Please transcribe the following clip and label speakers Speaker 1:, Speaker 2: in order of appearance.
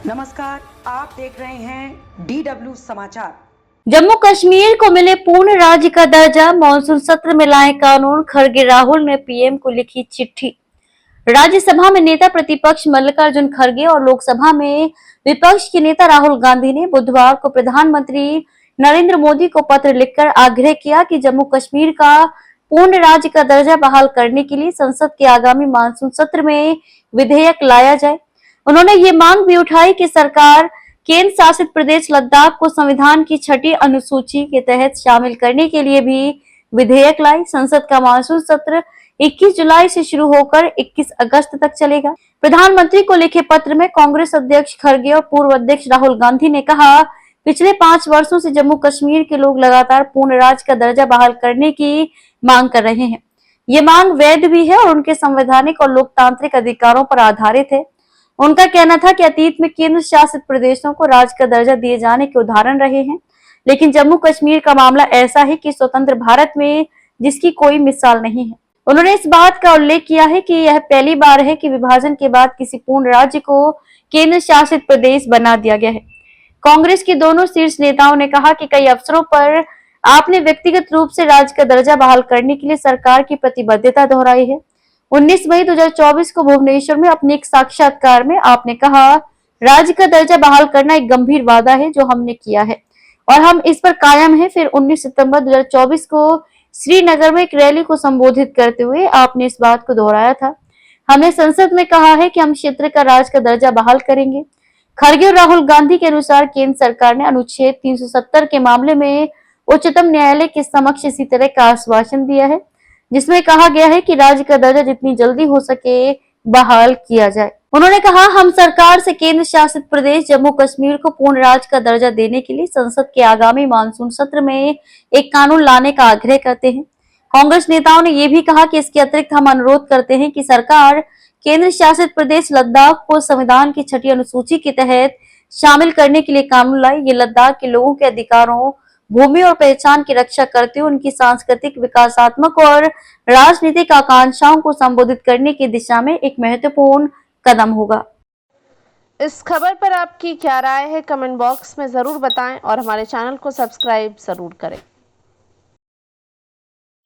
Speaker 1: नमस्कार, आप देख रहे हैं DW समाचार।
Speaker 2: जम्मू कश्मीर को मिले पूर्ण राज्य का दर्जा, मॉनसून सत्र में लाए कानून, खड़गे राहुल ने पीएम को लिखी चिट्ठी। राज्यसभा में नेता प्रतिपक्ष मल्लिकार्जुन खड़गे और लोकसभा में विपक्ष के नेता राहुल गांधी ने बुधवार को प्रधानमंत्री नरेंद्र मोदी को पत्र लिखकर आग्रह किया कि जम्मू कश्मीर का पूर्ण राज्य का दर्जा बहाल करने के लिए संसद के आगामी मानसून सत्र में विधेयक लाया जाए। उन्होंने ये मांग भी उठाई कि सरकार केंद्र शासित प्रदेश लद्दाख को संविधान की 6ठी अनुसूची के तहत शामिल करने के लिए भी विधेयक लाई। संसद का मानसून सत्र 21 जुलाई से शुरू होकर 21 अगस्त तक चलेगा। प्रधानमंत्री को लिखे पत्र में कांग्रेस अध्यक्ष खड़गे और पूर्व अध्यक्ष राहुल गांधी ने कहा, पिछले 5 वर्षों से जम्मू कश्मीर के लोग लगातार पूर्ण राज्य का दर्जा बहाल करने की मांग कर रहे हैं। ये मांग वैध भी है और उनके संवैधानिक और लोकतांत्रिक अधिकारों पर आधारित है। उनका कहना था कि अतीत में केंद्र शासित प्रदेशों को राज्य का दर्जा दिए जाने के उदाहरण रहे हैं, लेकिन जम्मू कश्मीर का मामला ऐसा है कि स्वतंत्र भारत में जिसकी कोई मिसाल नहीं है। उन्होंने इस बात का उल्लेख किया है कि यह पहली बार है कि विभाजन के बाद किसी पूर्ण राज्य को केंद्र शासित प्रदेश बना दिया गया है। कांग्रेस के दोनों शीर्ष नेताओं ने कहा कि कई अवसरों पर आपने व्यक्तिगत रूप से राज्य का दर्जा बहाल करने के लिए सरकार की प्रतिबद्धता दोहराई है। 19 मई 2024 को भुवनेश्वर में अपने एक साक्षात्कार में आपने कहा, राज्य का दर्जा बहाल करना एक गंभीर वादा है जो हमने किया है और हम इस पर कायम हैं। फिर 19 सितंबर 2024 को श्रीनगर में एक रैली को संबोधित करते हुए आपने इस बात को दोहराया था, हमने संसद में कहा है कि हम क्षेत्र का राज्य का दर्जा बहाल करेंगे। खड़गे और राहुल गांधी के अनुसार केंद्र सरकार ने अनुच्छेद 370 के मामले में उच्चतम न्यायालय के समक्ष इसी तरह का आश्वासन दिया है, जिसमें कहा गया है कि राज्य का दर्जा जितनी जल्दी हो सके बहाल किया जाए। उन्होंने कहा, हम सरकार से केंद्र शासित प्रदेश जम्मू कश्मीर को पूर्ण राज्य का दर्जा देने के लिए संसद के आगामी मानसून सत्र में एक कानून लाने का आग्रह करते हैं। कांग्रेस नेताओं ने यह भी कहा कि इसके अतिरिक्त हम अनुरोध करते हैं कि सरकार केंद्र शासित प्रदेश लद्दाख को संविधान की 6ठी अनुसूची के तहत शामिल करने के लिए कानून लाए। ये लद्दाख के लोगों के अधिकारों, भूमि और पहचान की रक्षा करते हुए उनकी सांस्कृतिक, विकासात्मक और राजनीतिक आकांक्षाओं को संबोधित करने की दिशा में एक महत्वपूर्ण कदम होगा।
Speaker 3: इस खबर पर आपकी क्या राय है, कमेंट बॉक्स में जरूर बताएं और हमारे चैनल को सब्सक्राइब जरूर करें।